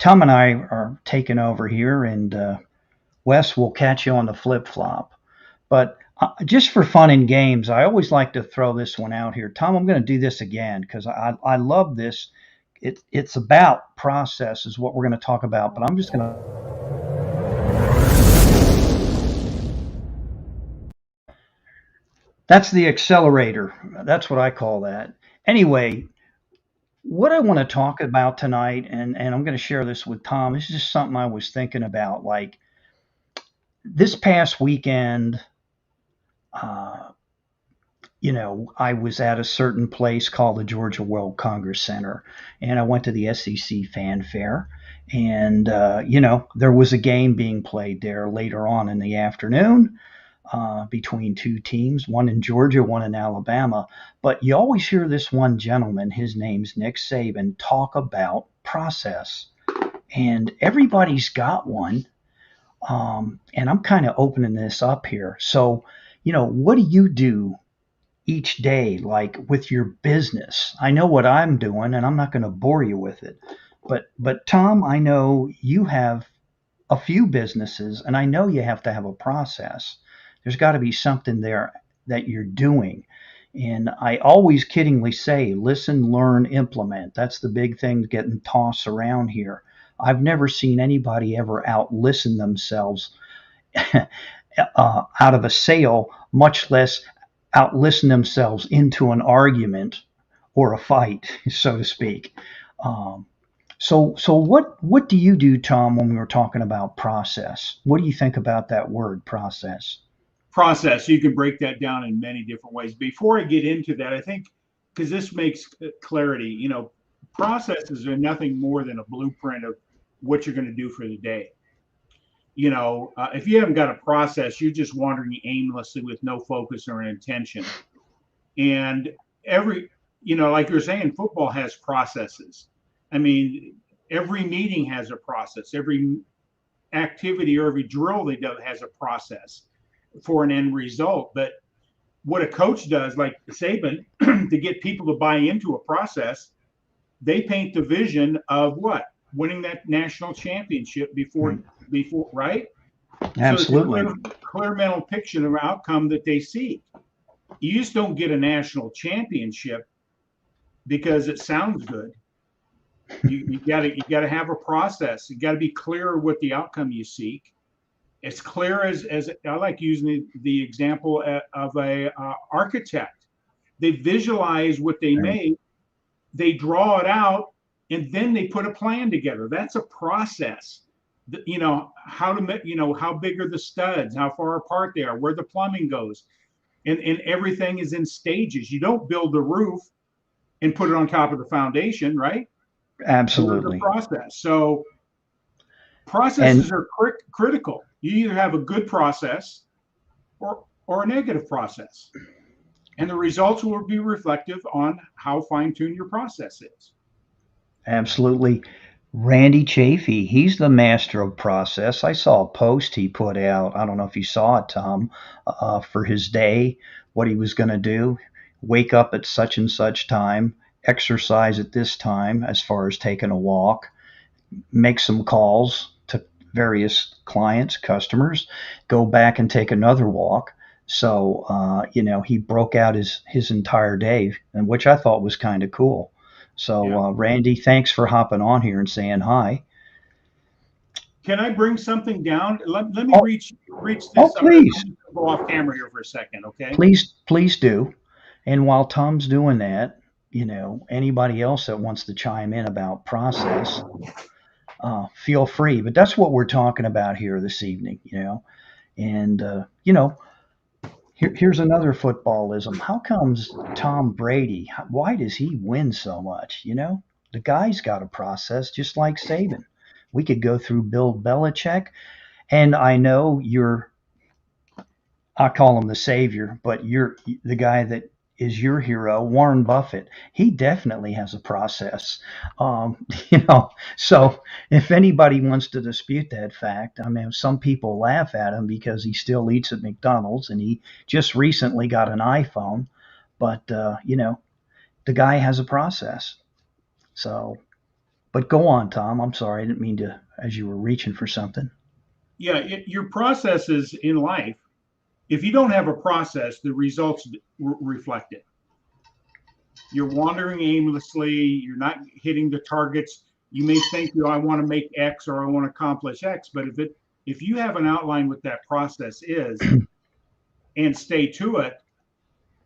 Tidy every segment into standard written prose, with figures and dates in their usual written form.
Tom and I are taking over here, and Wes will catch you on the flip flop. But just for fun and games, I always like to throw this one out here. Tom, I'm going to do this again because I love this. It's about process, is what we're going to talk about. But I'm just going to. That's the accelerator. That's what I call that. Anyway, what I want to talk about tonight, and I'm going to share this with Tom, this is just something I was thinking about. Like this past weekend, uh, I was at a certain place called the Georgia World Congress Center, and I went to the SEC Fan Fair, and there was a game being played there later on in the afternoon between two teams, one in Georgia, one in Alabama. But you always hear this one gentleman, his name's Nick Saban, talk about process, and everybody's got one. And I'm kind of opening this up here. So, what do you do each day, like with your business? I know what I'm doing, and I'm not going to bore you with it. But Tom, I know you have a few businesses, and I know you have to have a process. There's got to be something there that you're doing. And I always kiddingly say, listen, learn, implement. That's the big thing getting tossed around here. I've never seen anybody ever out listen themselves out of a sale, much less out listen themselves into an argument or a fight, so to speak. Um, so what do you do, Tom, when we were talking about process? What do you think about that word, process? Process. You can break that down in many different ways. Before I get into that, I think because this makes clarity, processes are nothing more than a blueprint of what you're going to do for the day. If you haven't got a process, you're just wandering aimlessly with no focus or intention. And every, like you're saying, football has processes. I mean, every meeting has a process. Every activity or every drill they do has a process for an end result. But what a coach does, like Saban, to get people to buy into a process, they paint the vision of what? Winning that national championship before, right? So it's a Absolutely. clear mental picture of outcome that they seek. You just don't get a national championship because it sounds good. You gotta have a process. You gotta be clear what the outcome you seek. As clear as I like using the example of a architect. They visualize what they Right. make, they draw it out, and then they put a plan together. That's a process. How to how big are the studs, how far apart they are, where the plumbing goes, and everything is in stages. You don't build the roof and put it on top of the foundation, right? There's a Absolutely. process. So And processes are critical. You either have a good process or a negative process, and the results will be reflective on how fine-tuned your process is. absolutely. Randy Chafee, he's the master of process. I saw a post he put out. I don't know if you saw it, Tom, for his day, what he was going to do. Wake up at such and such time, exercise at this time, as far as taking a walk, make some calls to various clients, customers, go back and take another walk. So, he broke out his entire day, and which I thought was kind of cool. So, Yeah. Randy, thanks for hopping on here and saying hi. Can I bring something down? Let me Oh, reach oh, this. I'm please, gonna go off camera here for a second, okay? please do. And while Tom's doing that, anybody else that wants to chime in about process, feel free. But that's what we're talking about here this evening, And, here's another footballism. How comes Tom Brady, why does he win so much? The guy's got a process just like Saban. We could go through Bill Belichick, and I know I call him the savior, but you're the guy that is your hero, Warren Buffett. He definitely has a process. Um, so if anybody wants to dispute that fact, I mean, some people laugh at him because he still eats at McDonald's and he just recently got an iPhone, but the guy has a process. So But go on, Tom. I'm sorry. I didn't mean to, as you were reaching for something. Yeah, your processes in life, if you don't have a process, the results reflect it. You're wandering aimlessly, you're not hitting the targets. You may think, I want to make X or I want to accomplish X, but if you have an outline what that process is and stay to it,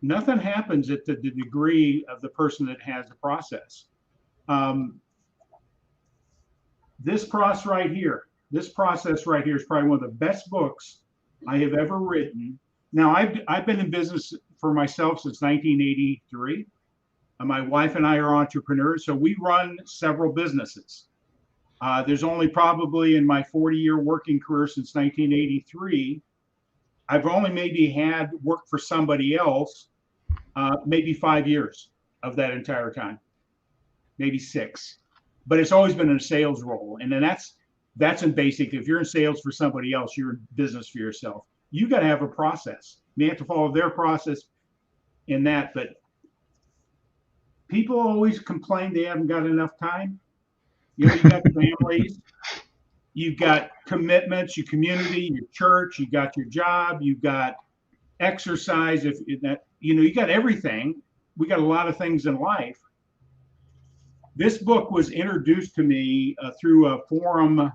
nothing happens at the degree of the person that has the process. This process right here is probably one of the best books I have ever written. Now, I've been in business for myself since 1983. My wife and I are entrepreneurs, so we run several businesses. There's only probably in my 40-year working career since 1983, I've only maybe had work for somebody else, maybe 5 years of that entire time, maybe 6. But it's always been in a sales role. And then that's in basic. If you're in sales for somebody else, you're in business for yourself. You got to have a process. You have to follow their process in that. But people always complain they haven't got enough time. You got families, you've got commitments, your community, your church, you got your job, you've got exercise. If that, you got everything. We got a lot of things in life. This book was introduced to me through a forum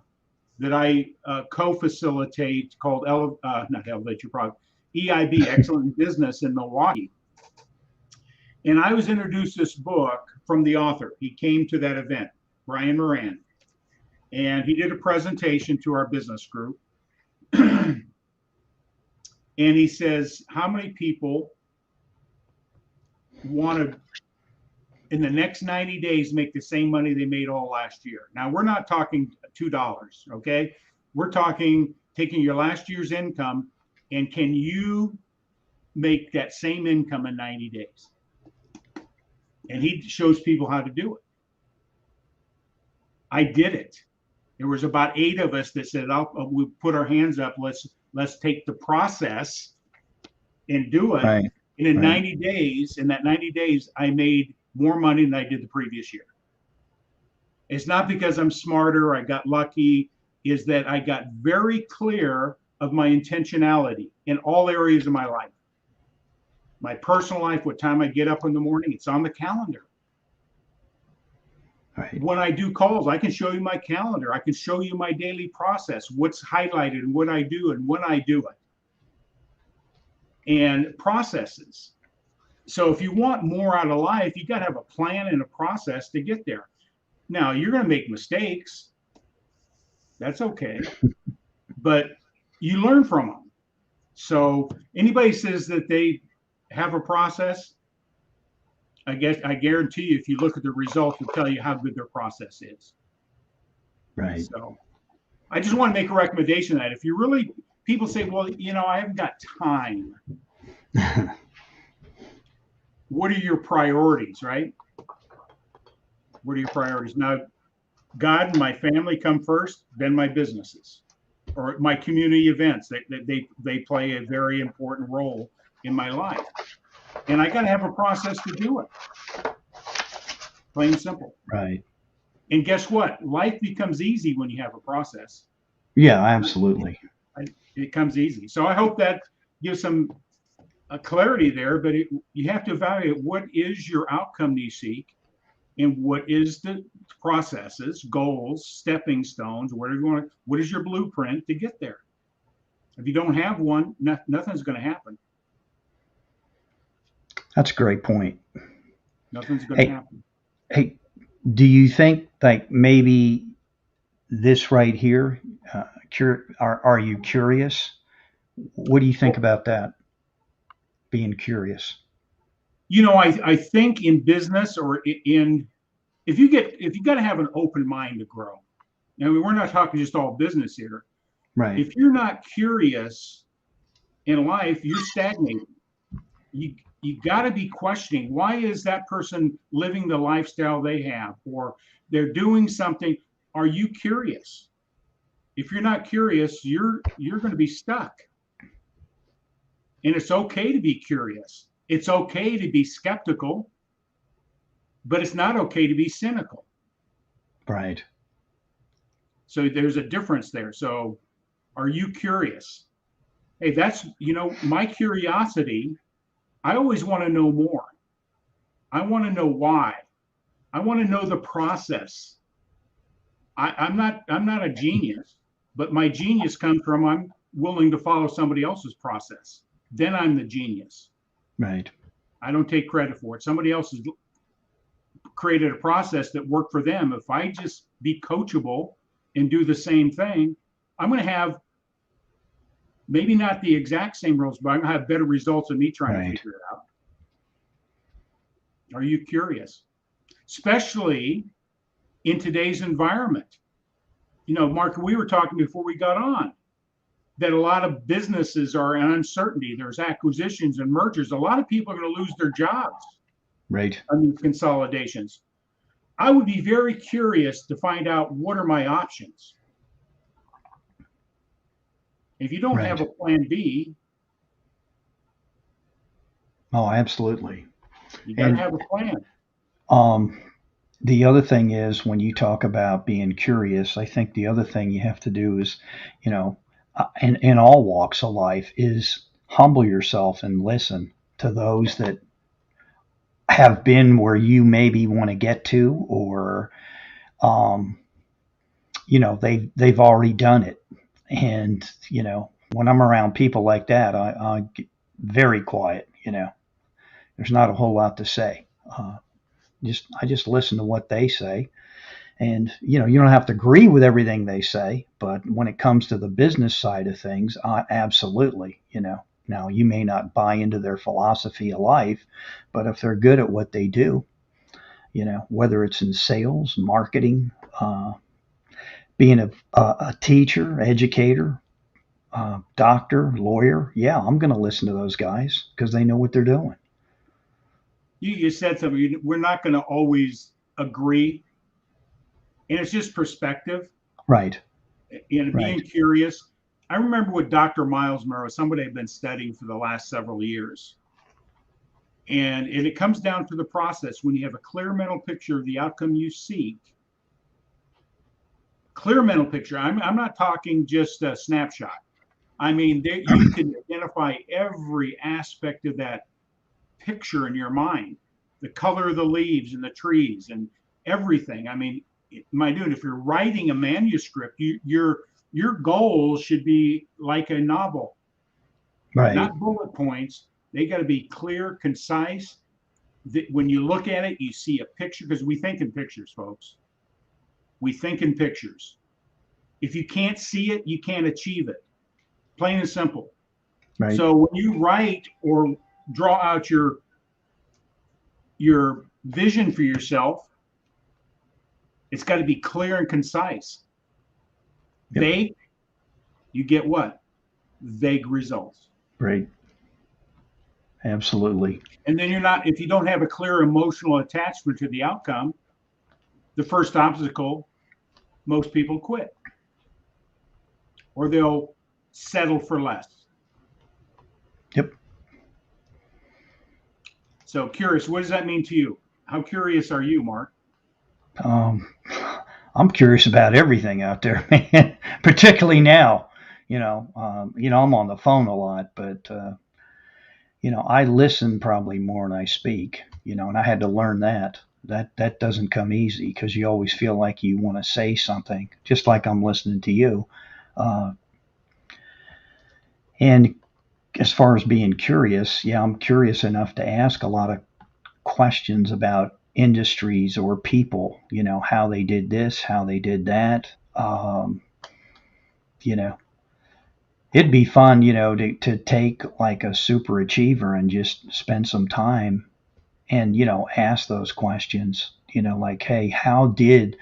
that I co-facilitate called not Elevate Your Product, EIB, Excellent Business in Milwaukee. And I was introduced this book from the author. He came to that event, Brian Moran, and he did a presentation to our business group. And he says, how many people want to, in the next 90 days, make the same money they made all last year? Now, we're not talking $2, okay? We're talking taking your last year's income, and can you make that same income in 90 days? And he shows people how to do it. I did it. There was about 8 of us that said, we put our hands up. Let's take the process and do it. Right. And in 90 days, I made more money than I did the previous year. It's not because I'm smarter, I got lucky, is that I got very clear of my intentionality in all areas of my life. My personal life, what time I get up in the morning, it's on the calendar. Right. When I do calls, I can show you my calendar. I can show you my daily process, what's highlighted and what I do and when I do it. And processes. So if you want more out of life, you got to have a plan and a process to get there. Now, you're going to make mistakes. That's okay. But you learn from them. So anybody says that they have a process, I guarantee you, if you look at the results, it'll tell you how good their process is. Right. So I just want to make a recommendation that if you really, people say, well, I haven't got time. What are your priorities, right? What are your priorities? Now, God and my family come first, then my businesses or my community events. They play a very important role in my life. And I got to have a process to do it. Plain and simple. Right. And guess what? Life becomes easy when you have a process. Yeah, absolutely. It comes easy. So I hope that gives some clarity there, but you have to evaluate what is your outcome you seek and what is the processes, goals, stepping stones, what is your blueprint to get there? If you don't have one, nothing's going to happen. That's a great point. Nothing's going to happen. Hey, do you think like maybe this right here, are you curious? What do you think about that? Being curious. I think in business or if you got to have an open mind to grow. Now, we're not talking just all business here. Right. If you're not curious in life, you're stagnating. You got to be questioning, why is that person living the lifestyle they have, or they're doing something? Are you curious? If you're not curious, you're going to be stuck. And it's okay to be curious. It's okay to be skeptical, but it's not okay to be cynical. Right. So there's a difference there. So are you curious? Hey, that's, my curiosity. I always want to know more. I want to know why. I want to know the process. I'm not a genius, but my genius comes from I'm willing to follow somebody else's process. Then I'm the genius. Right. I don't take credit for it. Somebody else has created a process that worked for them. If I just be coachable and do the same thing, I'm going to have maybe not the exact same results, but I'm going to have better results than me trying to Right. figure it out. Are you curious? Especially in today's environment. Mark, we were talking before we got on that a lot of businesses are in uncertainty. There's acquisitions and mergers. A lot of people are going to lose their jobs Right. on these consolidations. I would be very curious to find out what are my options. If you don't have Right. a plan B, Oh, absolutely. you got to And have a plan. um, the other thing is when you talk about being curious, I think the other thing you have to do is, in all walks of life, is humble yourself and listen to those that have been where you maybe want to get to, or um, they've already done it. And when I'm around people like that, I get very quiet. There's not a whole lot to say. I just listen to what they say, and you don't have to agree with everything they say, but when it comes to the business side of things, absolutely. Now you may not buy into their philosophy of life, but if they're good at what they do, whether it's in sales, marketing, being a teacher, educator, doctor, lawyer, yeah, I'm going to listen to those guys because they know what they're doing. You said something. We're not going to always agree, and it's just perspective. Right. Being Right. curious. I remember with Dr. Miles Monroe, somebody I've been studying for the last several years. And it comes down to the process. When you have a clear mental picture of the outcome you seek, clear mental picture, I'm not talking just a snapshot. I mean, you can identify every aspect of that picture in your mind, the color of the leaves and the trees and everything. I mean, my dude, if you're writing a manuscript, your goals should be like a novel, Right. not bullet points. They got to be clear, concise. When you look at it, you see a picture because we think in pictures, folks. We think in pictures. If you can't see it, you can't achieve it. Plain and simple. Right. So when you write or draw out your vision for yourself, it's got to be clear and concise. Yep. Vague, you get what? Vague results. Right. Absolutely. And then if you don't have a clear emotional attachment to the outcome, the first obstacle, most people quit or they'll settle for less. Yep. So curious, what does that mean to you? How curious are you, Mark? Um, I'm curious about everything out there, man. Particularly now. I'm on the phone a lot, but I listen probably more than I speak. And I had to learn that. That doesn't come easy because you always feel like you want to say something, just like I'm listening to you. Uh, and as far as being curious, yeah, I'm curious enough to ask a lot of questions about industries or people, how they did this, how they did that. You know, it'd be fun, to take like a super achiever and just spend some time and, ask those questions, like, hey, how did,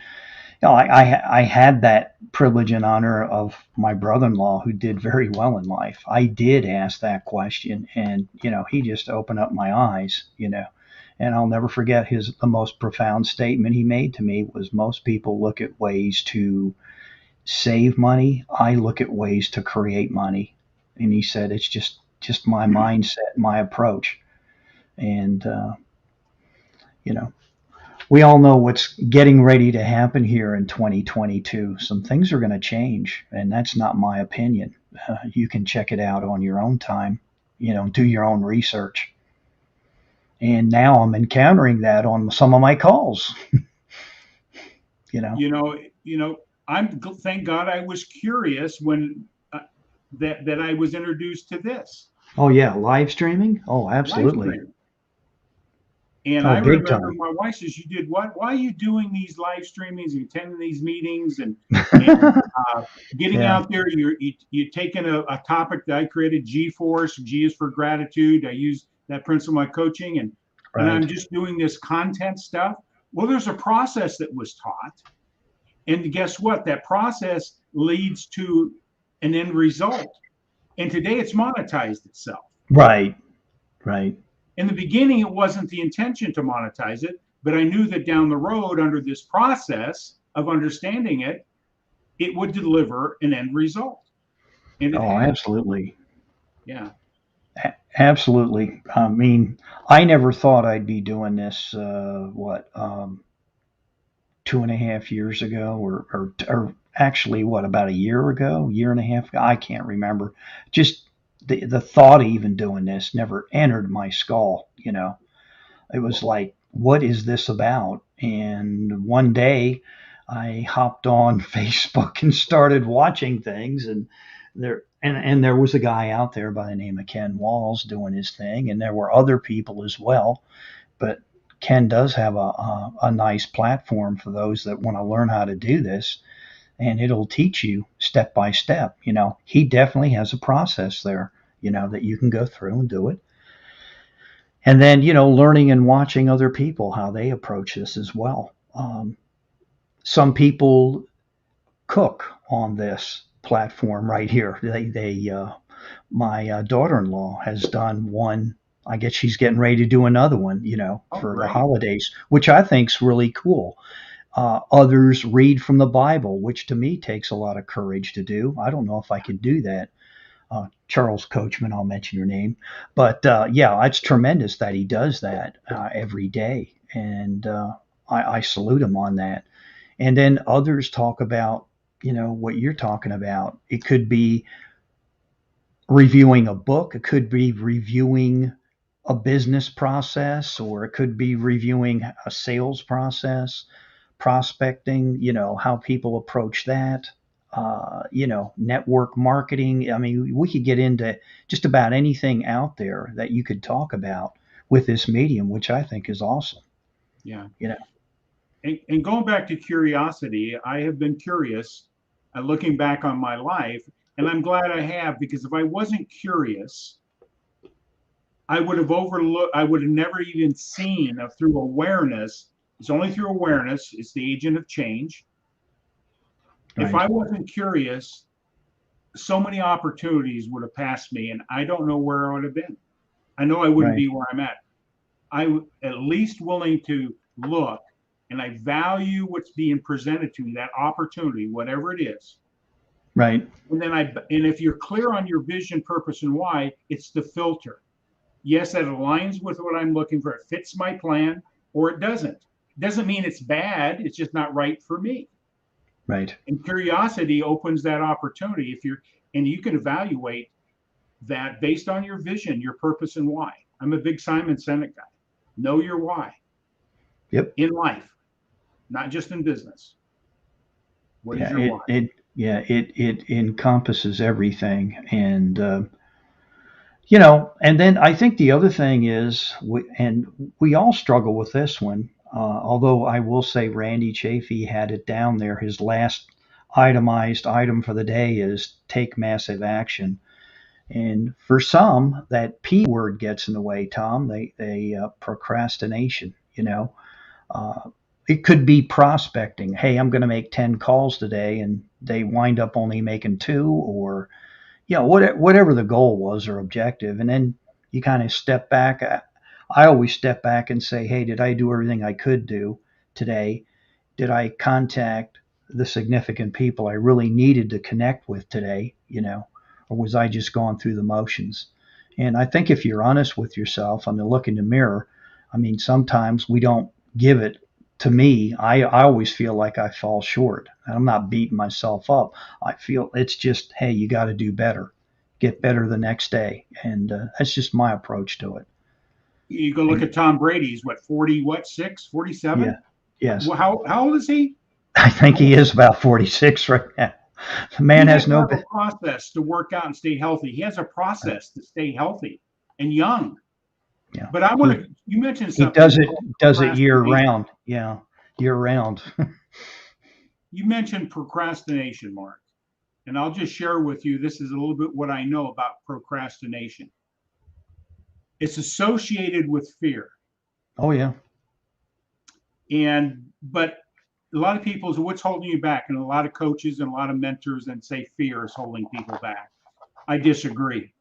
I had that privilege and honor of my brother-in-law who did very well in life. I did ask that question and, he just opened up my eyes, and I'll never forget the most profound statement he made to me was most people look at ways to save money. I look at ways to create money. And he said, it's just my mindset, my approach. And, you know, we all know what's getting ready to happen here in 2022. Some things are going to change, and that's not my opinion. You can check it out on your own time, do your own research. And now I'm encountering that on some of my calls, you know. I'm thank God I was curious when that I was introduced to this Oh, yeah, live streaming? Oh, live absolutely. stream. And Oh, I big remember time. my wife says, "You did what? Why are you doing these live streamings and attending these meetings and getting Yeah, out there? You're taking a topic that I created, G Force. G is for gratitude. I use that principle in my coaching, and right. I'm just doing this content stuff. Well, there's a process that was taught, and guess what? That process leads to an end result. And today it's monetized itself. Right, right. In the beginning, it wasn't the intention to monetize it, but I knew that down the road, under this process of understanding it, it would deliver an end result. And it Oh, has. absolutely. Yeah. Absolutely. I mean, I never thought I'd be doing this, 2.5 years ago, or actually, about a year ago, year and a half ago? I can't remember. Just the thought of even doing this never entered my skull. It was like, what is this about? And one day I hopped on Facebook and started watching things, and there was a guy out there by the name of Ken Walls doing his thing, and there were other people as well. But Ken does have a nice platform for those that want to learn how to do this, and it'll teach you step by step. He definitely has a process there, that you can go through and do it. And then, learning and watching other people, how they approach this as well. Some people cook on this platform right here. My daughter-in-law has done one. I guess she's getting ready to do another one, Oh, for the great. holidays, which I think's really cool. Others read from the Bible, which to me takes a lot of courage to do. I don't know if I could do that. Charles Coachman, I'll mention your name, but yeah, it's tremendous that he does that every day, and I salute him on that. And then others talk about, what you're talking about. It could be reviewing a book, it could be reviewing a business process, or it could be reviewing a sales process, prospecting, how people approach that, network marketing. I mean, we could get into just about anything out there that you could talk about with this medium, which I think is awesome. Yeah. You know, And going back to curiosity, I have been curious looking back on my life, and I'm glad I have, because if I wasn't curious, I would have overlooked, I would have never even seen through awareness. It's only through awareness, it's the agent of change. If right, I wasn't curious, so many opportunities would have passed me, and I don't know where I would have been. I know I wouldn't right, be where I'm at. I'm at least willing to look, and I value what's being presented to me, that opportunity, whatever it is. right, And if you're clear on your vision, purpose, and why, it's the filter. Yes, that aligns with what I'm looking for. It fits my plan, or it doesn't. It doesn't mean it's bad. It's just not right for me. right. And curiosity opens that opportunity. And you can evaluate that based on your vision, your purpose, and why. I'm a big Simon Sinek guy. Know your why Yep. in life, not just in business. What is Yeah. your why? It encompasses everything, and and then I think the other thing is, and we all struggle with this one. Although I will say Randy Chafee had it down there. His last itemized item for the day is take massive action. And for some, that P word gets in the way, Tom. They procrastination. Uh, it could be prospecting. Hey, I'm going to make 10 calls today, and they wind up only making two, or whatever the goal was or objective. And then you kind of step back. I always step back and say, hey, did I do everything I could do today? Did I contact the significant people I really needed to connect with today? Or was I just going through the motions? And I think if you're honest with yourself and to look in the mirror, I mean, sometimes we don't give it to me, I always feel like I fall short. And I'm not beating myself up. I feel it's just, hey, you got to do better, get better the next day, and that's just my approach to it. You go look And at Tom Brady. He's what, 40, what, 6, yeah, 47? yes, How old is he? I think he is about 46 right now. The He man has doesn't no. have a process to work out and stay healthy. He has a process to stay healthy and young. Yeah, But I want he to, you mentioned he something called does it year procrastination. round. Yeah, year round. You mentioned procrastination, Mark. And I'll just share with you this is a little bit what I know about procrastination. It's associated with fear. Oh yeah, But a lot of people say, what's holding you back? And a lot of coaches and a lot of mentors and say fear is holding people back. I disagree.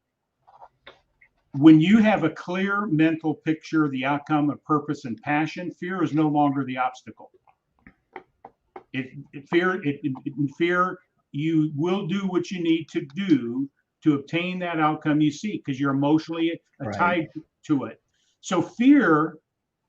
When you have a clear mental picture of the outcome of purpose and passion, fear is no longer the obstacle. In fear, you will do what you need to do to obtain that outcome you seek because you're emotionally right, tied to it. So fear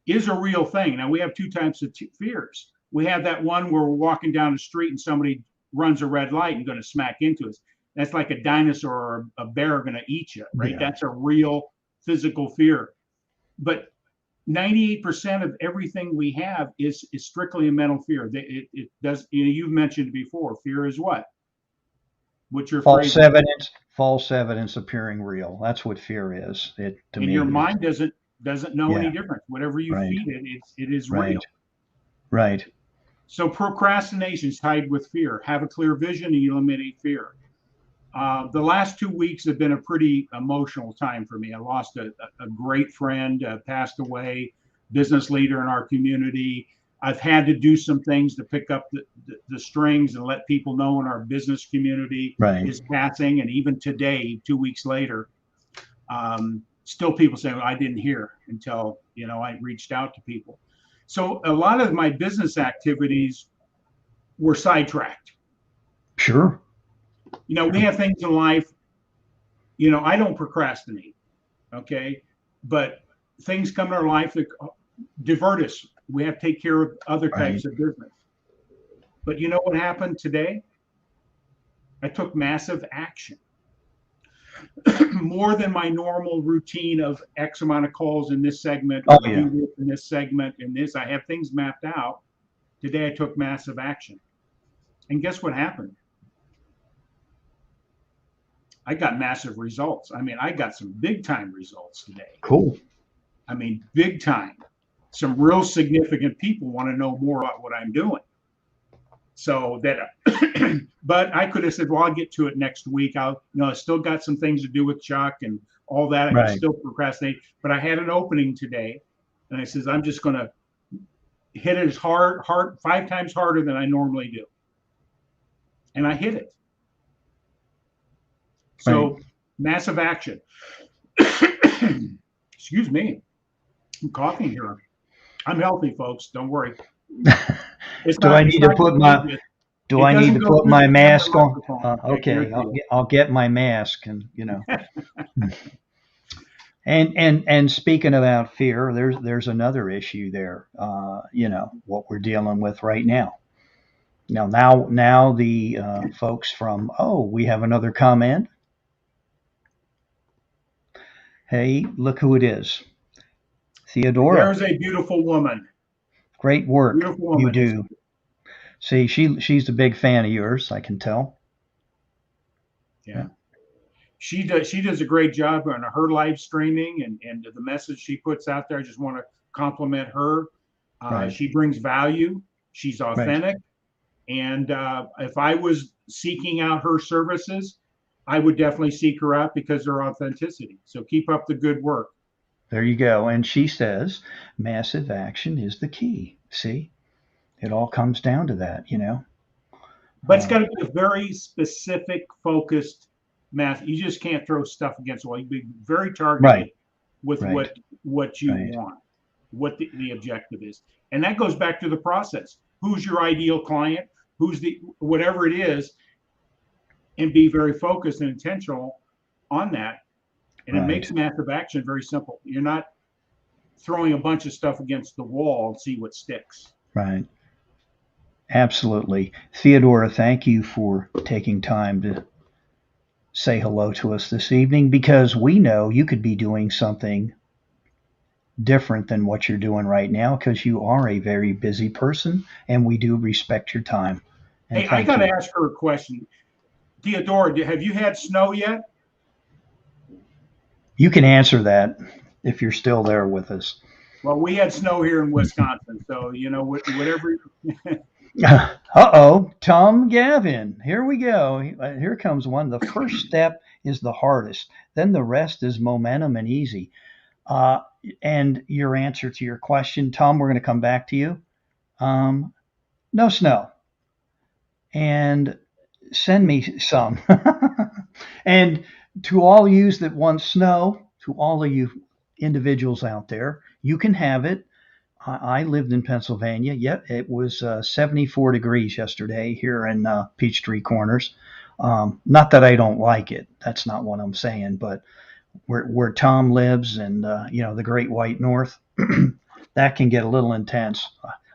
is a real thing. Now we have two types of fears. We have that one where we're walking down the street and somebody runs a red light and going to smack into us. That's like a dinosaur or a bear going to eat you, right? yeah, That's a real physical fear. But 98% of everything we have is strictly a mental fear. It does. You've mentioned before. Fear is what? What's your false phrase? evidence, false evidence appearing real. That's what fear is. It to And your me is. mind doesn't know any Yeah, difference. Whatever you right, feed it, it is right, real. right. So procrastination is tied with fear. Have a clear vision and eliminate fear. The last 2 weeks have been a pretty emotional time for me. I lost a great friend, passed away, business leader in our community. I've had to do some things to pick up the strings and let people know in our business community Right. is passing. And even today, 2 weeks later, still people say, well, I didn't hear until I reached out to people. So a lot of my business activities were sidetracked. Sure. We Sure. have things in life. I don't procrastinate. Okay. But things come in our life that divert us. We have to take care of other Right. types of business. But you know what happened today? I took massive action. More than my normal routine of X amount of calls in this segment Oh or do yeah. this in this segment and this. I have things mapped out. Today I took massive action. And guess what happened? I got massive results. I mean, I got some big time results today. Cool. I mean, big time. Some real significant people want to know more about what I'm doing. So that, but I could have said, well, I'll get to it next week. I still got some things to do with Chuck and all that. I could Right. still procrastinate, but I had an opening today, and I says, I'm just going to hit it as hard, 5 times harder than I normally do, and I hit it. Right. So massive action. Excuse me, I'm coughing here. I'm healthy, folks. Don't worry. It's do I not. It's need to not put my contagious. do It I need doesn't to go put through my the camera mask on? microphone. I Okay, guarantee it. I'll get my mask and. And speaking about fear, there's another issue there. What we're dealing with right now. Now the folks from we have another comment. Hey, look who it is, Theodora. There's a beautiful woman. Great work Beautiful you woman. do. See, she's a big fan of yours. I can tell. Yeah. Yeah, She does a great job on her live streaming and the message she puts out there. I just want to compliment her. right, She brings value. She's right. authentic. And if I was seeking out her services, I would definitely seek her out because of her authenticity. So keep up the good work. There you go. And she says massive action is the key. See, it all comes down to that. But it's Uh, got to be a very specific, focused math. You just can't throw stuff against the wall. You be very right, targeted with right, what you right, want, what the objective is. And that goes back to the process. Who's your ideal client? Who's the whatever it is, and be very focused and intentional on that. And it right. makes massive action very simple. You're not throwing a bunch of stuff against the wall and see what sticks. Right. Absolutely. Theodora, thank you for taking time to say hello to us this evening because we know you could be doing something different than what you're doing right now because you are a very busy person and we do respect your time. And Hey, I thank got to you. ask her a question. Theodora, have you had snow yet? You can answer that if you're still there with us. Well, we had snow here in Wisconsin, so whatever. Uh-oh, Tom Gavin. Here we go. Here comes one. The first step is the hardest. Then the rest is momentum and easy. Uh, and your answer to your question, Tom, we're going to come back to you. Um, no snow. And send me some. And to all yous that want snow, to all of you individuals out there, you can have it. I lived in Pennsylvania. Yep, it was 74 degrees yesterday here in Peachtree Corners. Not that I don't like it. That's not what I'm saying. But where Tom lives and the Great White North, that can get a little intense.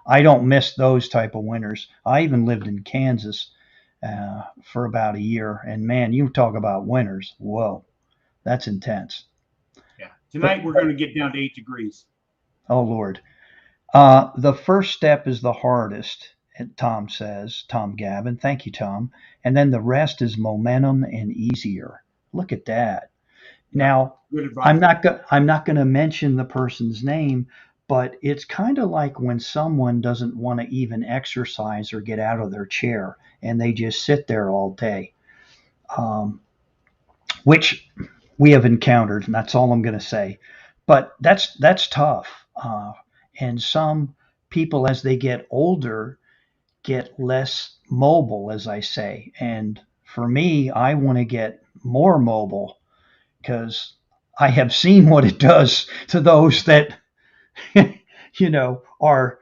I don't miss those type of winters. I even lived in Kansas for about a year, and man, you talk about winters. Whoa, that's intense. Yeah, But tonight we're going to get down to 8 degrees. oh Lord, the first step is the hardest. Tom says, Tom Gavin. Thank you, Tom. And then the rest is momentum and easier. Look at that. Yeah, Now, good advice. I'm not going to mention the person's name, but it's kind of like when someone doesn't want to even exercise or get out of their chair and they just sit there all day, um, which we have encountered, and that's all I'm going to say. But that's tough. And some people, as they get older, get less mobile, as I say. And for me, I want to get more mobile because I have seen what it does to those that are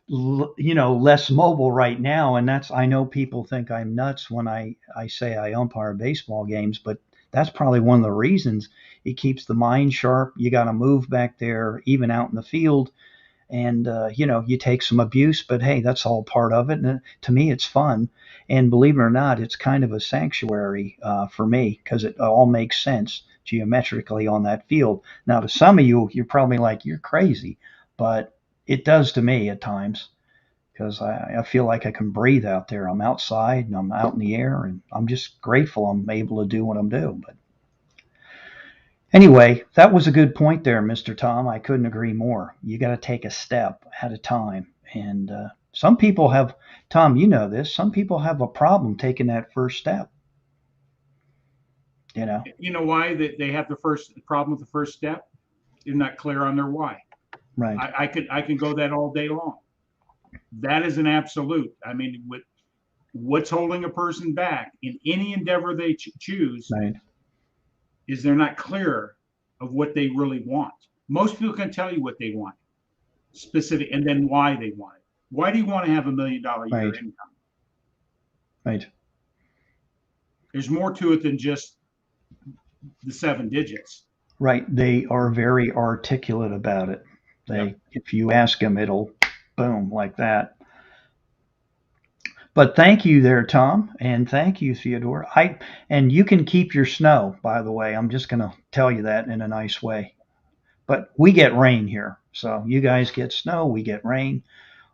less mobile right now. And that's, I know people think I'm nuts when I say I umpire baseball games, but that's probably one of the reasons. It keeps the mind sharp. You got to move back there, even out in the field. And you take some abuse, but hey, that's all part of it. And to me, it's fun. And believe it or not, it's kind of a sanctuary for me because it all makes sense geometrically on that field. Now, to some of you, you're probably like, you're crazy, but it does to me at times because I feel like I can breathe out there. I'm outside and I'm out in the air, and I'm just grateful I'm able to do what I'm doing. But anyway, that was a good point there, Mr. Tom. I couldn't agree more. You got to take a step at a time. And some people have, Tom, you know this, some people have a problem taking that first step, you know? You know why they have the first problem with the first step? They're not clear on their why. Right, I can go that all day long. That is an absolute. I mean, what's holding a person back in any endeavor they choose right, is they're not clear of what they really want. Most people can tell you what they want, specific, and then why they want it. Why do you want to have $1 million a year right, income? right, There's more to it than just the 7 digits. right. They are very articulate about it. Yep. If you ask them, it'll boom like that. But thank you there, Tom, and thank you, Theodore. And you can keep your snow, by the way. I'm just going to tell you that in a nice way. But we get rain here, so you guys get snow, we get rain.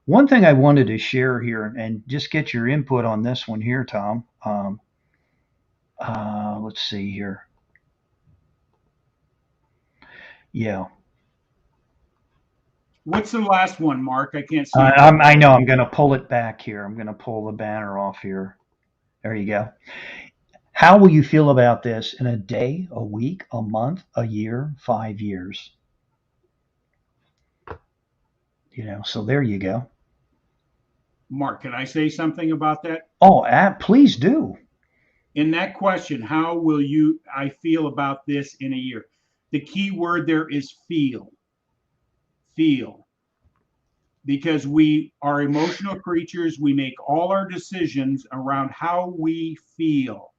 One thing I wanted to share here and just get your input on this one here, Tom. Let's see here. Yeah, What's the last one, Mark? I can't see it right I now. know. I'm going to pull it back here. I'm going to pull the banner off here. There you go. How will you feel about this in a day, a week, a month, a year, 5 years? So there you go. Mark, can I say something about that? Oh, please do. In that question, how will I feel about this in a year? The key word there is feel. Feel. Because we are emotional creatures, we make all our decisions around how we feel.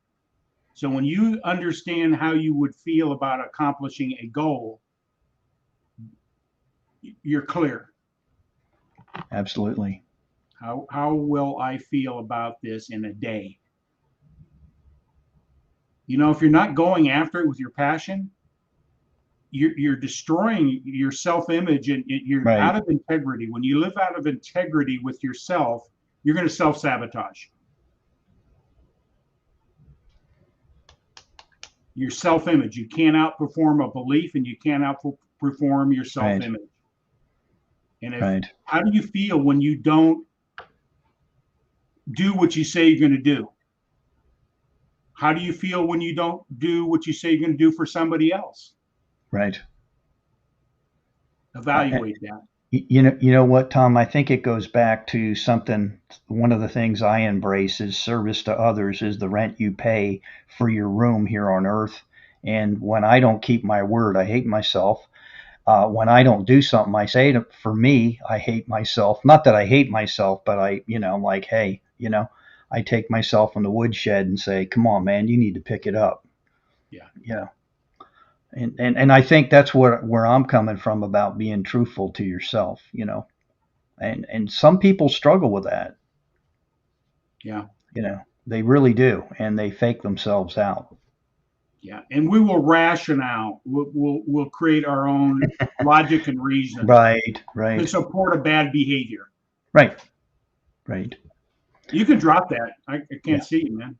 So when you understand how you would feel about accomplishing a goal, you're clear. Absolutely. How will I feel about this in a day? You know, if you're not going after it with your passion, you're destroying your self-image, and you're out Right. of integrity. When you live out of integrity with yourself, you're going to self-sabotage your self-image. You can't outperform a belief, and you can't outperform your Right. self-image. And Right. how do you feel when you don't do what you say you're going to do? How do you feel when you don't do what you say you're going to do for somebody else? Right. Evaluate that. You know what, Tom? I think it goes back to something. One of the things I embrace is service to others is the rent you pay for your room here on earth. And when I don't keep my word, I hate myself. When I don't do something, I say for me, I hate myself. Not that I hate myself, but I'm like, hey, I take myself in the woodshed and say, come on, man, you need to pick it up. Yeah. You know, and I think that's where I'm coming from about being truthful to yourself. And some people struggle with that. Yeah. They really do, and they fake themselves out. Yeah. And we will ration out. We'll create our own logic and reason Right, to right, support a bad behavior. right, right. You can drop that. I can't Yeah. see you, man.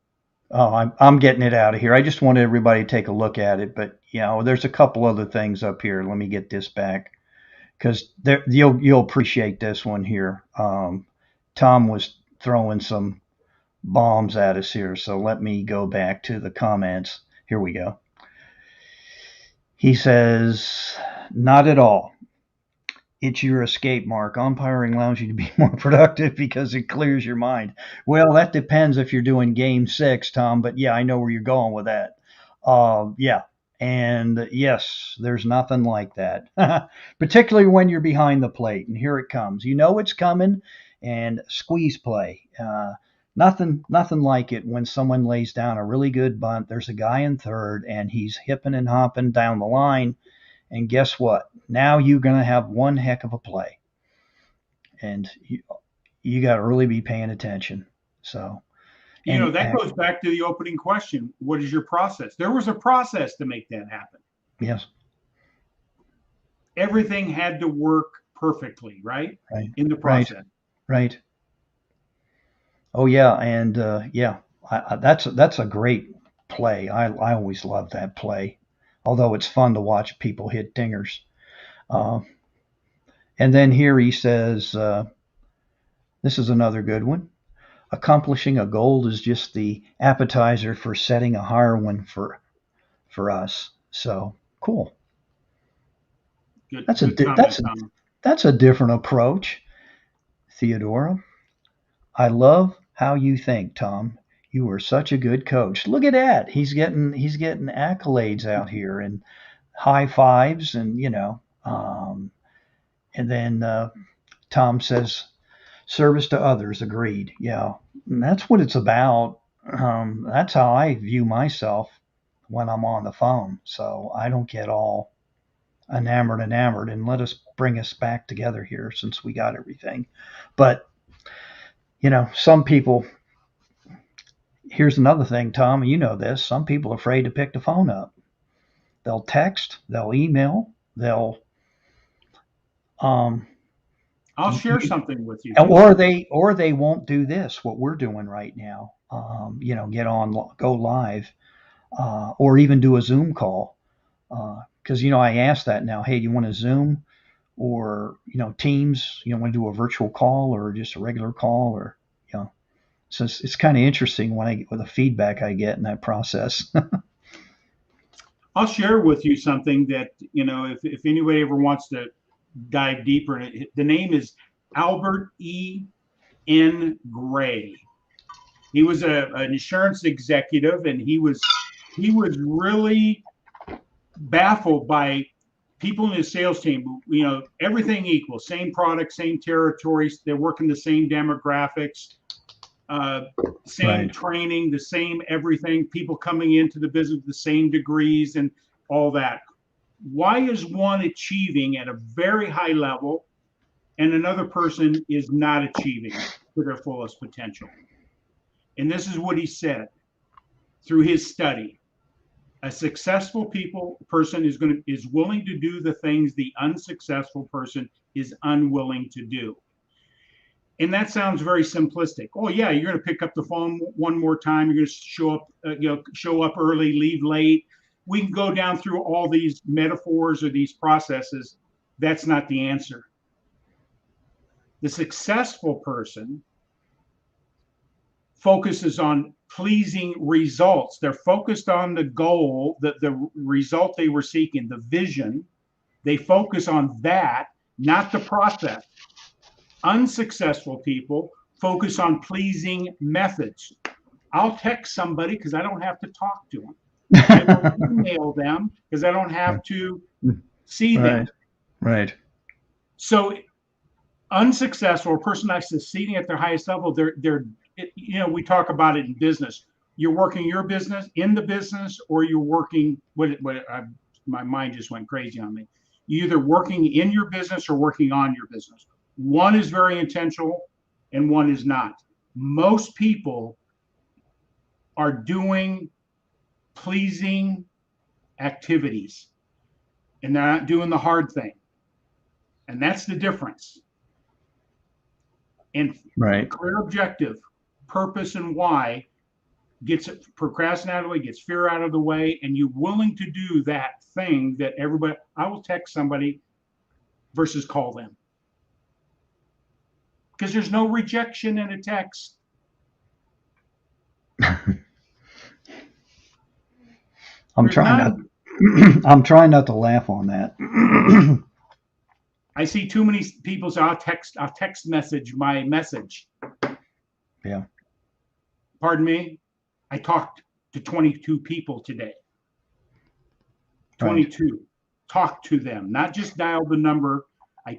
Oh, I'm getting it out of here. I just wanted everybody to take a look at it, but there's a couple other things up here. Let me get this back because you'll appreciate this one here. Tom was throwing some bombs at us here, so let me go back to the comments. Here we go. He says, "Not at all. It's your escape, Mark. Umpiring allows you to be more productive because it clears your mind." Well, that depends if you're doing game six, Tom, but yeah, I know where you're going with that. Yeah. And yes, there's nothing like that, particularly when you're behind the plate. And here it comes. You know it's coming, and squeeze play. Nothing like it when someone lays down a really good bunt. There's a guy in third, and he's hipping and hopping down the line, and guess what? Now you're going to have one heck of a play. And you got to really be paying attention. So, You know, and that goes back to the opening question. What is your process? There was a process to make that happen. yes, Everything had to work perfectly, right? right, In the right, process. right. Oh yeah, and yeah, that's a great play. I always love that play, although it's fun to watch people hit dingers. Uh, and then here he says, this is another good one. Accomplishing a goal is just the appetizer for setting a higher one for us. So cool. Good, That's a good comment, Tom. that's a different approach, Theodora. I love how you think, Tom. You are such a good coach. Look at that. He's getting accolades out here and high fives and and then Tom says service to others. Agreed. Yeah, and that's what it's about. That's how I view myself when I'm on the phone. So I don't get all enamored, and let us bring us back together here since we got everything. But some people. Here's another thing, Tom. You know this. Some people are afraid to pick the phone up. They'll text, they'll email, they'll um, I'll share something with you too. or they won't do this. What we're doing right now. Get on, go live, or even do a Zoom call. Because I ask that now. Hey, do you want to Zoom or Teams? Want to do a virtual call or just a regular call or So it's kind of interesting when I get with the feedback I get in that process. I'll share with you something that, if anybody ever wants to dive deeper in it, the name is Albert E.N. Gray. He was an insurance executive, and he was really baffled by people in his sales team. Everything equal, same product, same territories, they're working the same demographics, same Right. training, the same everything, people coming into the business with the same degrees and all that. Why is one achieving at a very high level and another person is not achieving? to their fullest potential. And this is what he said through his study. A successful person is willing to do the things the unsuccessful person is unwilling to do. And that sounds very simplistic. Oh yeah, you're going to pick up the phone one more time. You're going to show up early, leave late. We can go down through all these metaphors or these processes. That's not the answer. The successful person focuses on pleasing results. They're focused on the goal, the result they were seeking, the vision. They focus on that, not the process. Unsuccessful people focus on pleasing methods. I'll text somebody because I don't have to talk to them. I will email them because I don't have to see them. Right. So unsuccessful, a person that's succeeding at their highest level, they're we talk about it in business. You're working your business in the business, or you're working my mind just went crazy on me. You're either working in your business or working on your business. One is very intentional and one is not. Most people are doing pleasing activities and they're not doing the hard thing. And that's the difference. And clear objective, purpose, and why gets procrastinate out of the way, gets fear out of the way, and you're willing to do that thing that everybody, I will text somebody versus call them. Because there's no rejection in a text. I'm trying not to laugh on that. I see too many people say, I'll text message my message. Yeah. Pardon me? I talked to 22 people today. 22. Right. Talked to them, not just dialed the number. I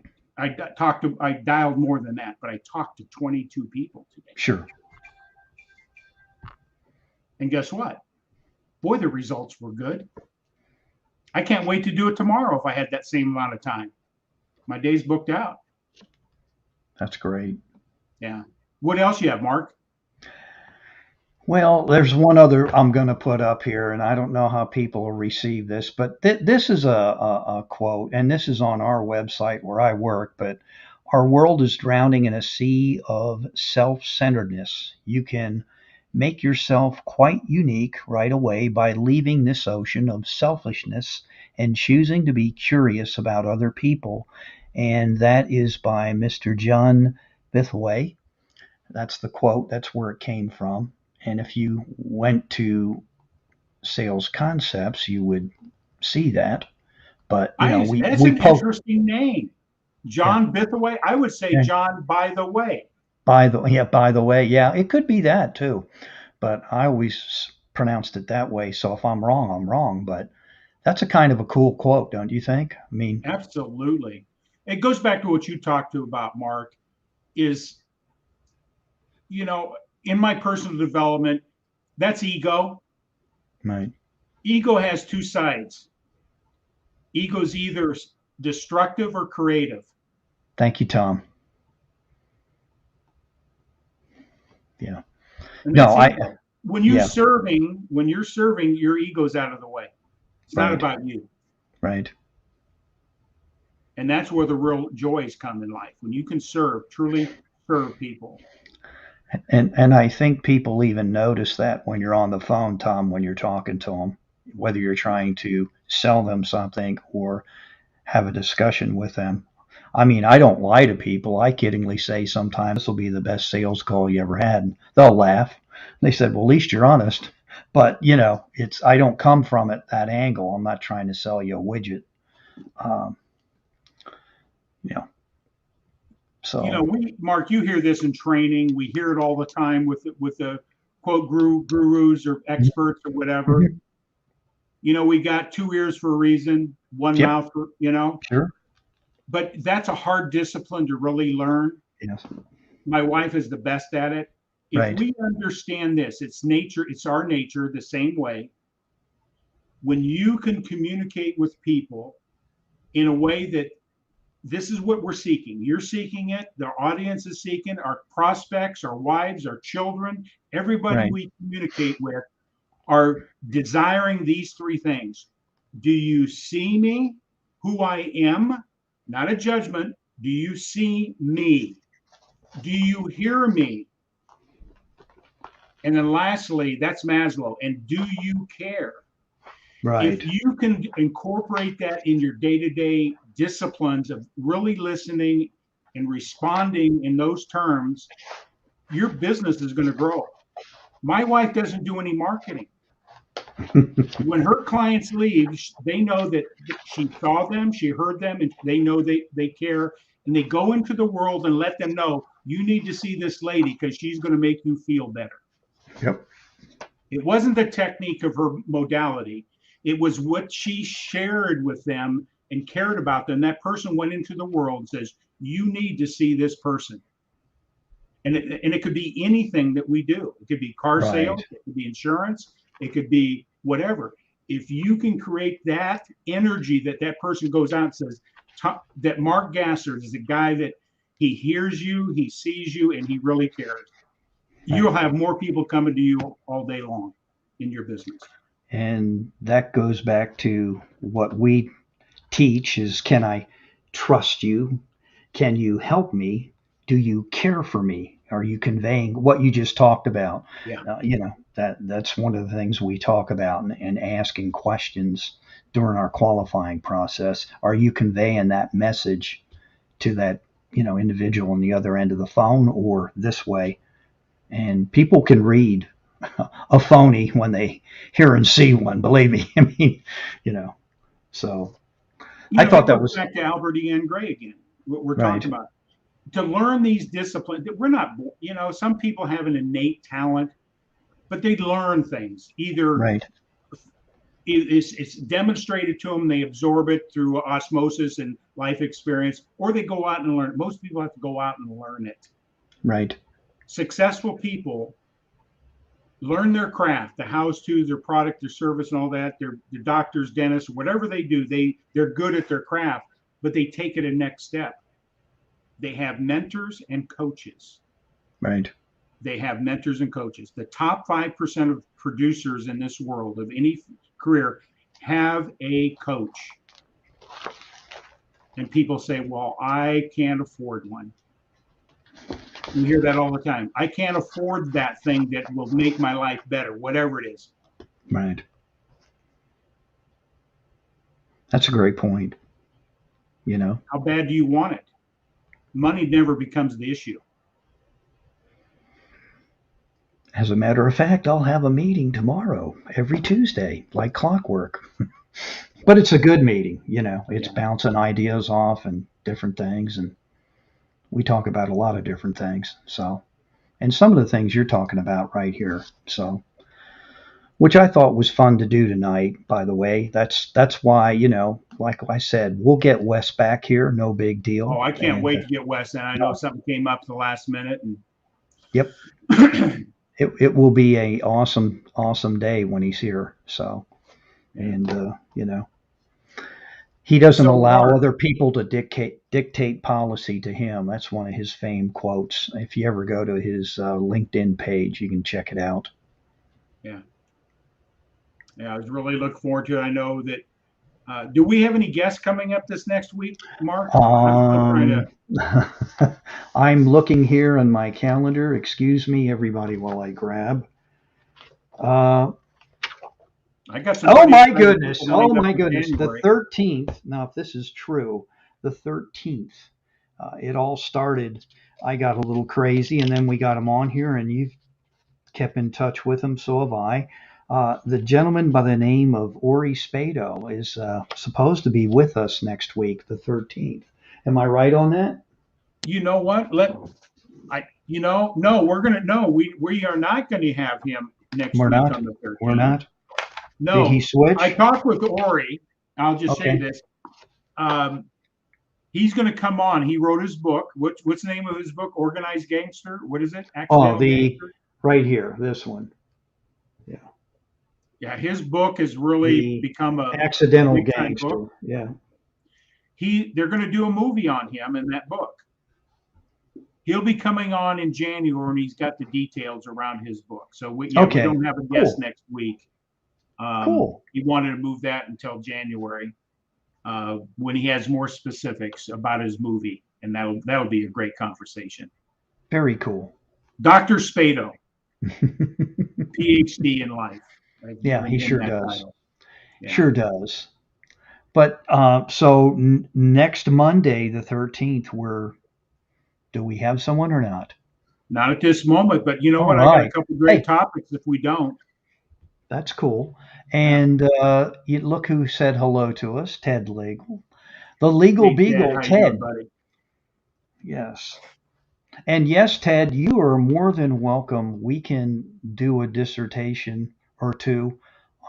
dialed more than that, but I talked to 22 people today. Sure. And guess what? Boy, the results were good. I can't wait to do it tomorrow if I had that same amount of time. My day's booked out. That's great. Yeah. What else you have, Mark? Well, there's one other I'm going to put up here, and I don't know how people will receive this, but this is a quote, and this is on our website where I work, but our world is drowning in a sea of self-centeredness. You can make yourself quite unique right away by leaving this ocean of selfishness and choosing to be curious about other people. And that is by Mr. John Bitheway. That's the quote. That's where it came from. And if you went to Sales Concepts, you would see that. But that's an interesting name, John Bitheway. I would say John by the way. By the way, yeah, it could be that too. But I always pronounced it that way. So if I'm wrong, I'm wrong. But that's a kind of a cool quote, don't you think? I mean, absolutely. It goes back to what you talked about, Mark. Is in my personal development, that's ego. Right. Ego has two sides. Ego's either destructive or creative. Thank you, Tom. Yeah. When you're serving, your ego's out of the way. It's not about you. Right. And that's where the real joys come in life. When you can truly serve people. And I think people even notice that when you're on the phone, Tom, when you're talking to them, whether you're trying to sell them something or have a discussion with them. I mean, I don't lie to people. I kiddingly say sometimes this will be the best sales call you ever had. And they'll laugh. They said, well, at least you're honest. But, I don't come from it that angle. I'm not trying to sell you a widget. So, Mark, you hear this in training. We hear it all the time with the quote gurus or experts or whatever. Mm-hmm. We got two ears for a reason, one mouth for, Sure. But that's a hard discipline to really learn. Yes. My wife is the best at it. If we understand this, it's our nature the same way. When you can communicate with people in a way this is what we're seeking. You're seeking it. The audience is seeking, our prospects, our wives, our children, everybody Right. we communicate with are desiring these three things. Do you see me, who I am? Not a judgment. Do you see me? Do you hear me? And then lastly, that's Maslow. And do you care? If Right. you can incorporate that in your day-to-day disciplines of really listening and responding in those terms, your business is going to grow. My wife doesn't do any marketing. When her clients leave, they know that she saw them, she heard them, and they know they care. And they go into the world and let them know, you need to see this lady because she's going to make you feel better. Yep. It wasn't the technique of her modality. It was what she shared with them and cared about them. That person went into the world and says, you need to see this person. And it could be anything that we do. It could be car sales, Right. it could be insurance, it could be whatever. If you can create that energy that person goes out and says, that Mark Gasser is a guy that he hears you, he sees you, and he really cares. You'll have more people coming to you all day long in your business. And that goes back to what we teach is, can I trust you? Can you help me? Do you care for me? Are you conveying what you just talked about? Yeah. That's one of the things we talk about and asking questions during our qualifying process. Are you conveying that message to that, individual on the other end of the phone or this way? And people can read a phony when they hear and see one, believe me. I mean, so I That thought that goes was back to Albert E. Gray again, what we're right. talking about. To learn these disciplines, we're not, some people have an innate talent, but they learn things. Either Right. it's demonstrated to them, they absorb it through osmosis and life experience, or they go out and learn. Most people have to go out and learn it. Right. Successful people learn their craft, the how-to, their product, their service, and all that. They're doctors, dentists, whatever they do, they're good at their craft, but they take it a next step. They have mentors and coaches. Right. They have mentors and coaches. The top 5% of producers in this world of any career have a coach. And people say, well, I can't afford one. You hear that all the time. I can't afford that thing that will make my life better, whatever it is. Right. That's a great point. How bad do you want it? Money never becomes the issue. As a matter of fact, I'll have a meeting tomorrow, every Tuesday, like clockwork. But it's a good meeting, it's bouncing ideas off and different things. And we talk about a lot of different things. So, and some of the things you're talking about right here. So, which I thought was fun to do tonight, by the way. That's why, like I said, we'll get Wes back here. No big deal. Oh, I can't And, wait to get Wes in. I know something came up at the last minute. And yep. It will be a awesome day when he's here. So, and he doesn't allow Mark, other people to dictate policy to him. That's one of his famed quotes. If you ever go to his LinkedIn page, you can check it out. Yeah, I was really looking forward to it. I know that. Do we have any guests coming up this next week, Mark? I'm trying to. I'm looking here on my calendar. Excuse me, everybody, while I grab. I got some. Oh my goodness! Oh lined up my for goodness! The January. 13th. Now, if this is true, the 13th. It all started. I got a little crazy, and then we got him on here, and you've kept in touch with him. So have I. The gentleman by the name of Ori Spado is supposed to be with us next week, the 13th. Am I right on that? You know what? No, we are not going to have him next We're week not. on the 13th. We're not. No. Did he switch? I talked with Ori. I'll just say this. He's going to come on. He wrote his book. What's the name of his book? Organized Gangster. What is it? Accidental Gangster? Right here, this one. Yeah. Yeah, his book has really become a Accidental Gangster. Yeah. they're going to do a movie on him in that book. He'll be coming on in January, and he's got the details around his book. So we Okay. don't have a guest Cool. next week. Cool. He wanted to move that until January when he has more specifics about his movie, and that'll be a great conversation. Very cool. Dr. Spado, PhD in life. Yeah, he sure does. Yeah. Sure does. But so next Monday, the 13th, do we have someone or not? Not at this moment, but you know All what? right. I got a couple great topics if we don't. That's cool. And you look who said hello to us, Ted Legal. The Legal Hey, Beagle, how you Ted. doing, buddy? Yes. And yes, Ted, you are more than welcome. We can do a dissertation or two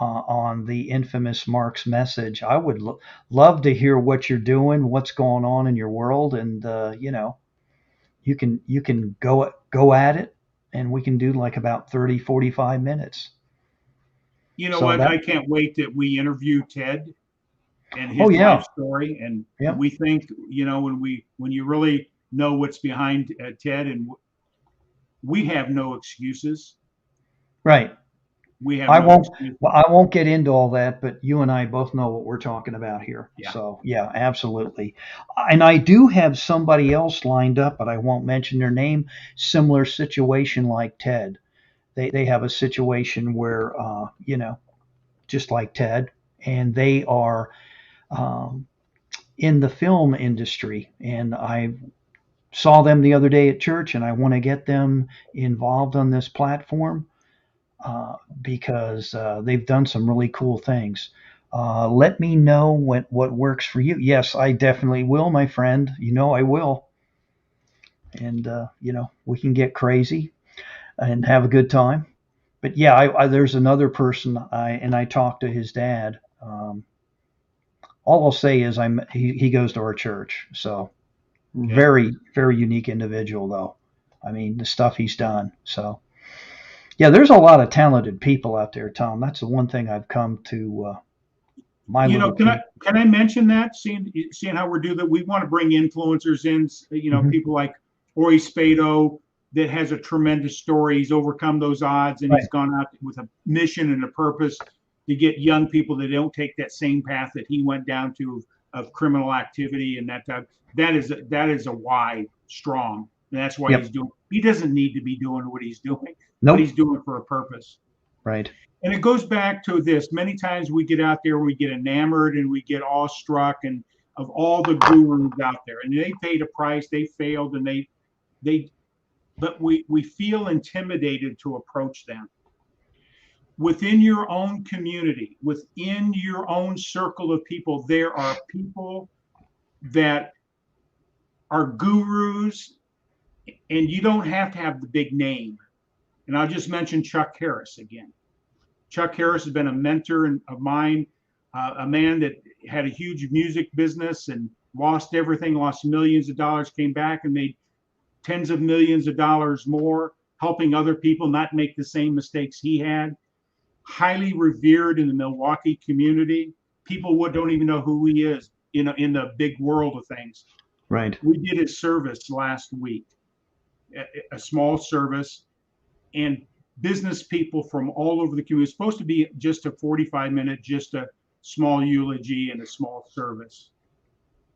on the infamous Mark's message. I would love to hear what you're doing, what's going on in your world, and you can go at it, and we can do like about 30, 45 minutes. You know what? I can't wait that we interview Ted and his life story. And we think, when you really know what's behind Ted, and we have no excuses. Right. We have I won't get into all that, but you and I both know what we're talking about here. Yeah. So yeah, absolutely. And I do have somebody else lined up, but I won't mention their name. Similar situation like Ted. They have a situation where just like Ted, and they are in the film industry, and I saw them the other day at church, and I want to get them involved on this platform. Because they've done some really cool things. Let me know what works for you. Yes, I definitely will, my friend. You know I will. And, we can get crazy and have a good time. But yeah, there's another person, I talked to his dad. All I'll say is he goes to our church. So very, very unique individual, though. I mean, the stuff he's done. So. Yeah, there's a lot of talented people out there, Tom. That's the one thing I've come to can I mention that? Seeing how we're doing that, we want to bring influencers in. People like Ori Spado that has a tremendous story. He's overcome those odds, and he's gone out with a mission and a purpose to get young people that don't take that same path that he went down to of criminal activity and that is a why strong. And that's why he's doing. He doesn't need to be doing what he's doing. Nope. But he's doing it for a purpose. Right. And it goes back to this. Many times we get out there, we get enamored and we get awestruck and of all the gurus out there. And they paid a price, they failed, and but we feel intimidated to approach them. Within your own community, within your own circle of people, there are people that are gurus, and you don't have to have the big name. And I'll just mention Chuck Harris again. Chuck Harris has been a mentor of mine, a man that had a huge music business and lost everything, lost millions of dollars, came back and made tens of millions of dollars more, helping other people not make the same mistakes he had. Highly revered in the Milwaukee community. People don't even know who he is in the big world of things. Right. We did his service last week, a small service. And business people from all over the community. It's supposed to be just a 45-minute, just a small eulogy and a small service.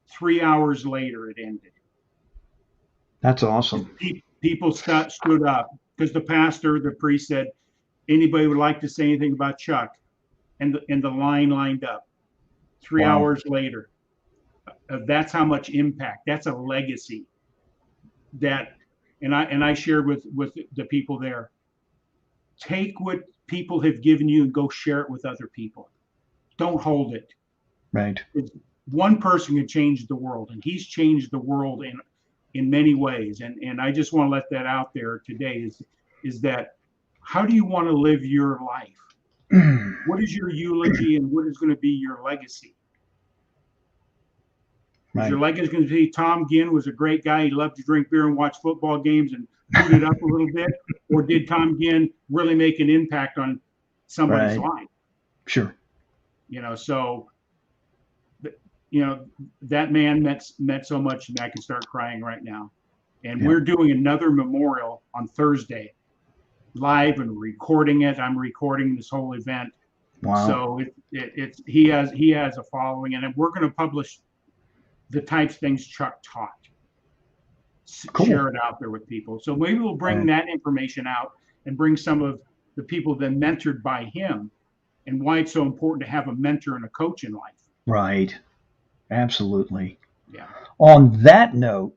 3 hours later, it ended. That's awesome. People stood up because the priest said, anybody would like to say anything about Chuck? And the line lined up. 3 hours later. That's how much impact. That's a legacy. And I shared with the people there. Take what people have given you and go share it with other people. Don't hold it. Right. One person can change the world, and he's changed the world in many ways. And I just want to let that out there today is that how do you want to live your life? What is your eulogy and what is going to be your legacy? Right. Your legacy is going to be Tom Ginn was a great guy. He loved to drink beer and watch football games and boot it up a little bit. Or did Tom Ginn really make an impact on somebody's life? Sure. So that man meant so much, and I can start crying right now. And Yeah. we're doing another memorial on Thursday, live and recording it. I'm recording this whole event. Wow. So he has a following, and we're going to publish the types of things Chuck taught. Cool. Share it out there with people. So maybe we'll bring that information out and bring some of the people that mentored by him, and why it's so important to have a mentor and a coach in life. Right. Absolutely. Yeah. On that note,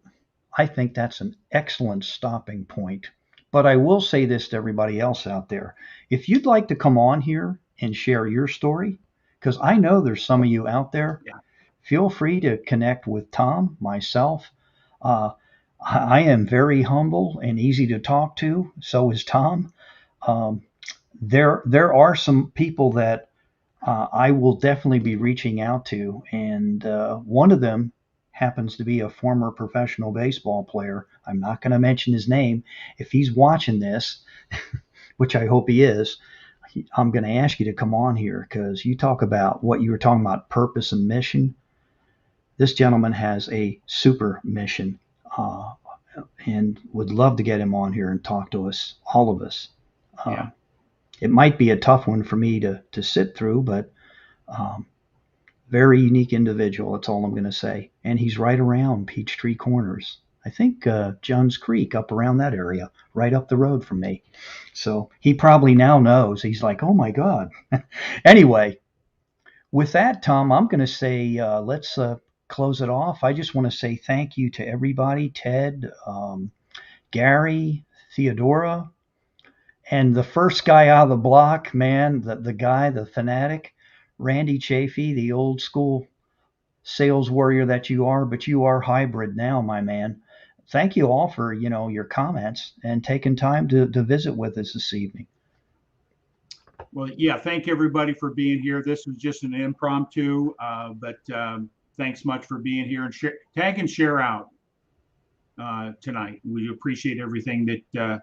I think that's an excellent stopping point. But I will say this to everybody else out there. If you'd like to come on here and share your story, because I know there's some of you out there, feel free to connect with Tom, myself. I am very humble and easy to talk to. So is Tom. There are some people that I will definitely be reaching out to, and one of them happens to be a former professional baseball player. I'm not going to mention his name. If he's watching this, which I hope he is, I'm going to ask you to come on here, because you talk about what you were talking about, purpose and mission. This gentleman has a super mission, and would love to get him on here and talk to us, all of us. It might be a tough one for me to sit through, but very unique individual. That's all I'm going to say. And he's right around Peachtree Corners. I think Johns Creek, up around that area, right up the road from me. So he probably now knows. He's like, oh my God. Anyway, with that, Tom, I'm going to say let's close it off. I just want to say thank you to everybody, Ted, Gary, Theodora, and the first guy out of the block, man, the guy, the fanatic, Randy Chafee, the old school sales warrior that you are, but you are hybrid now, my man. Thank you all for, your comments and taking time to visit with us this evening. Well, yeah, thank everybody for being here. This was just an impromptu, but thanks much for being here, and tag and share out tonight. We appreciate everything that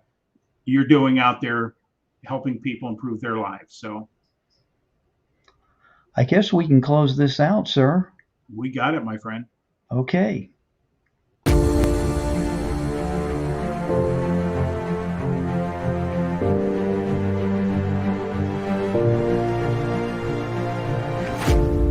you're doing out there, helping people improve their lives. So I guess we can close this out, sir. We got it, my friend. Okay.